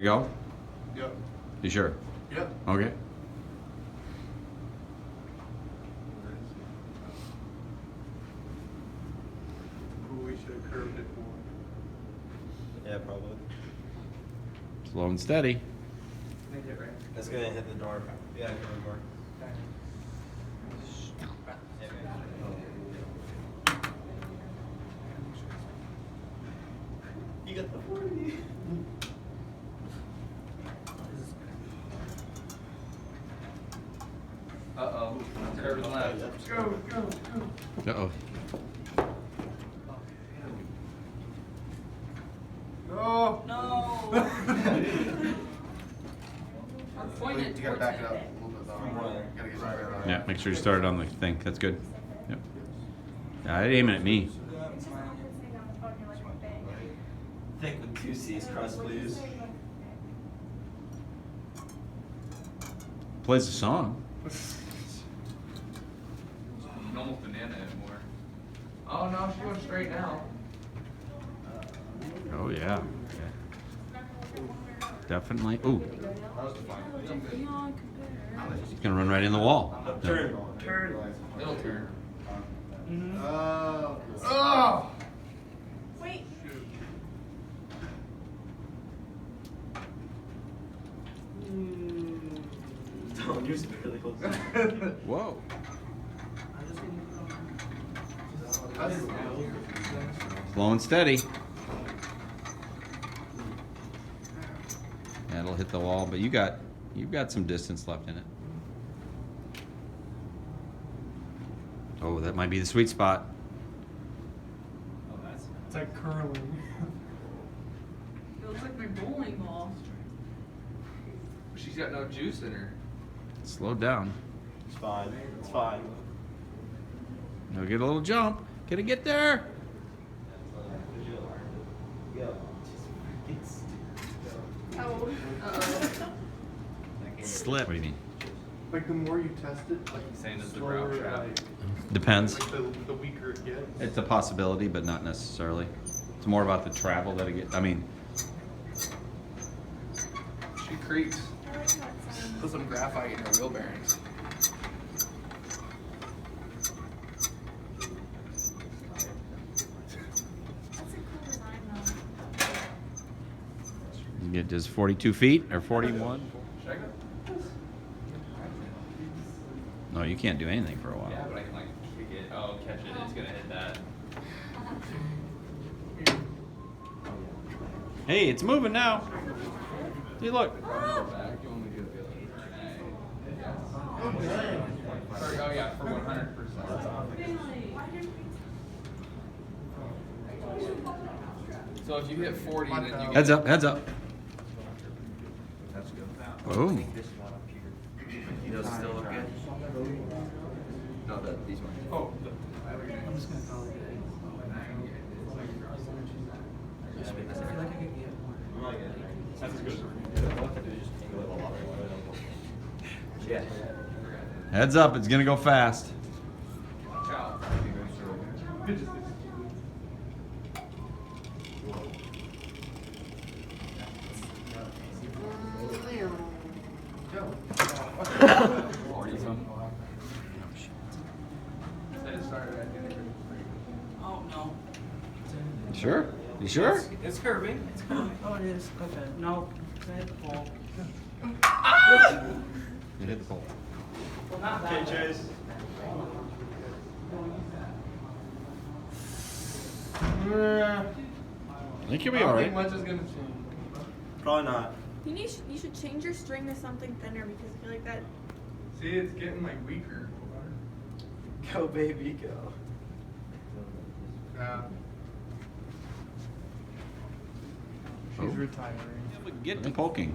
You go? Yep. You sure? Yep. Okay. Who we should have curved it for. Yeah, probably. Slow and steady. Made it right. That's gonna hit the door. Yeah, go door. You got the 40. Uh-oh. Curve left. Go, go, go. Uh-oh. Oh. No. Point it You gotta towards back it it. up a little bit though. Gotta get right on it. Yeah, make sure you start it on the thing. That's good. Yep. Yeah, aiming at me. Thick with 2 C's, crust please. Plays the song. Normal banana anymore. Oh no, she went straight now. Oh, yeah. Definitely. Ooh, it's gonna run right in the wall. Turn. It'll turn. Oh. Wait. Don't use it really close. Whoa. Slow and steady. That'll hit the wall, but you've got some distance left in it. Oh, that might be the sweet spot. It's like curling. It looks like my bowling ball. She's got no juice in her. Slow down. It's fine. It's fine. Now get a little jump. Can it get there? Oh. Uh-oh. Slip. What do you mean? Like the more you test it, like Saying it's the slower, route trap. Depends. Like the weaker it gets. It's a possibility, but not necessarily. It's more about the travel that it gets. I mean, She creaks. Put some graphite in her wheel bearings. you get just 42 feet or 41. Should I go? No, you can't do anything for a while. Yeah, but I can like kick it. Oh, catch it. It's gonna hit that. Hey, it's moving now. See, look. Back. You only do it. Sorry. Oh yeah, for 100%. So if you hit 40, then you get Heads up, heads up. That's good. Boom. You know, still look good. No, these ones. Oh. I'm just gonna call it. That's good. Yeah. Heads up, it's gonna go fast. watch out. Oh, no. Sure? You sure? It's curving. It's curving. Oh, it is. Okay. No. I hit the pole. You hit the pole. Well, not that Okay, way. Chase. I think you'll be I don't alright. think much is gonna change. Probably not. You should change your string to something thinner because I feel like that. See, it's getting like weaker. Go, baby, go. She's retiring. Get to poking.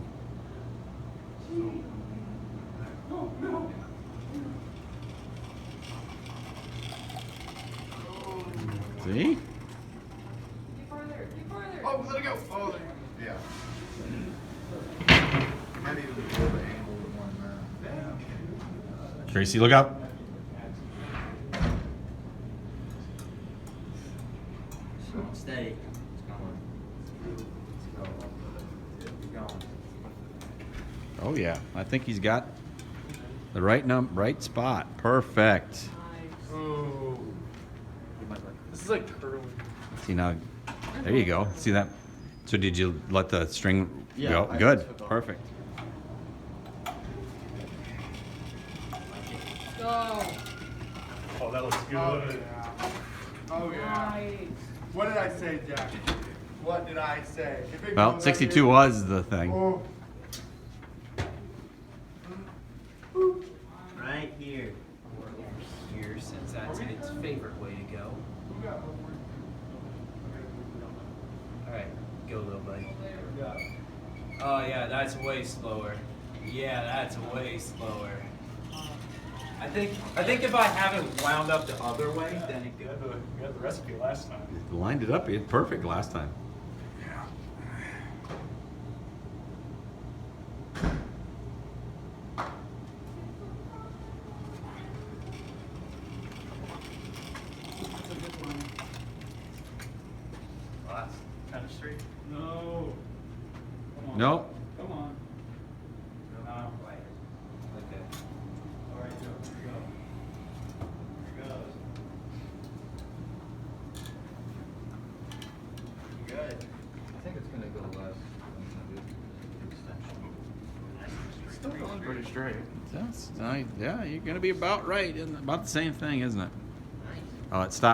See? Oh, let it go. Oh, there you go. Yeah. Might even be a little bit angled more than that. Tracy, look up. Steady. It's going. It's going. Keep going. Oh yeah, I think he's got the right spot. Perfect. Oh. This is like curling. See now, there you go. See that? So did you let the string Yeah, go? I Good. took off. Perfect. Go. Oh, that looks good. Oh yeah. Oh yeah. Nice. What did I say, Jack? What did I say? If it Well, goes 62 like was the thing. Oh. Right here. Here, since that's its favorite way to go. Alright, go little buddy. Oh yeah, that's way slower. Yeah, that's way slower. I think if I have it wound up the other way, then it You goes. had the recipe last time. Lined it up. It perfect last time. That's a good one. Last. Kind of straight. No. Come on. Nope. Come on. No. Okay. All right, go. Here we go. Here goes. Good. I think it's gonna go less. Still going pretty straight. Yeah, you're gonna be about right. About the same thing, isn't it? Oh, it stopped.